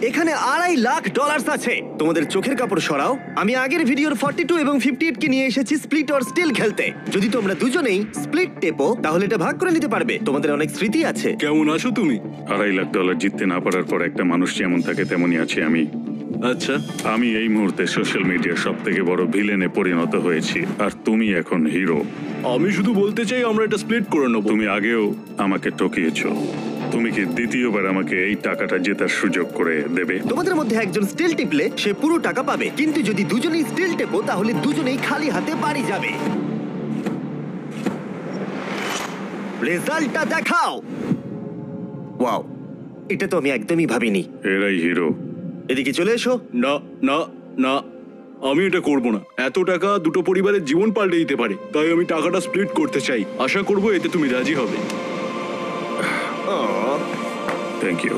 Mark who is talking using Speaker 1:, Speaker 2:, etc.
Speaker 1: এখানে $2.5 লাখ আছে। তোমাদের চোখের কাপড় সরাও। আমি আগের ভিডিওর 42 এবং 58 কে নিয়ে এসেছি স্প্লিট অর স্টিল খেলতে। যদি তোমরা দুজনেই স্প্লিট টেপো তাহলে এটা ভাগ করে নিতে পারবে। তোমাদের অনেক স্মৃতি আছে।
Speaker 2: কেমন আছো তুমি?
Speaker 3: $2.5 লাখ জিততে না পারার পর একটা মানুষ যেমন থাকে তেমনই আছি আমি।
Speaker 2: আচ্ছা,
Speaker 3: আমি এই মুহূর্তে সোশ্যাল মিডিয়ার সব থেকে বড় ভিলেনে পরিণত হয়েছি, আর তুমি এখন হিরো।
Speaker 2: আমি শুধু বলতে চাই আমরা এটা স্প্লিট করে নেবো।
Speaker 3: তুমি আগেও আমাকে ঠকিয়েছো। তুমি কি দ্বিতীয়বার আমাকে এই টাকাটা জেতার সুযোগ করে দেবে?
Speaker 1: তোমাদের মধ্যে একজন স্টিল টিপলে সে পুরো টাকা পাবে, কিন্তু যদি দুজনেই স্টিল টেপো তাহলে দুজনেই খালি হাতে বাড়ি যাবে। রেজাল্টটা দেখাও। ওয়াও, এটা তো আমি একদমই ভাবিনি।
Speaker 3: এরাই হিরো।
Speaker 1: এদিকে চলে এসো।
Speaker 2: না না না, আমি এটা করব না। এত টাকা দুটো পরিবারের জীবন পাল্টে দিতে পারে, তাই আমি টাকাটা স্প্লিট করতে চাই। আশা করবো এতে তুমি রাজি হবে।
Speaker 1: আহ,
Speaker 3: থ্যাংক ইউ।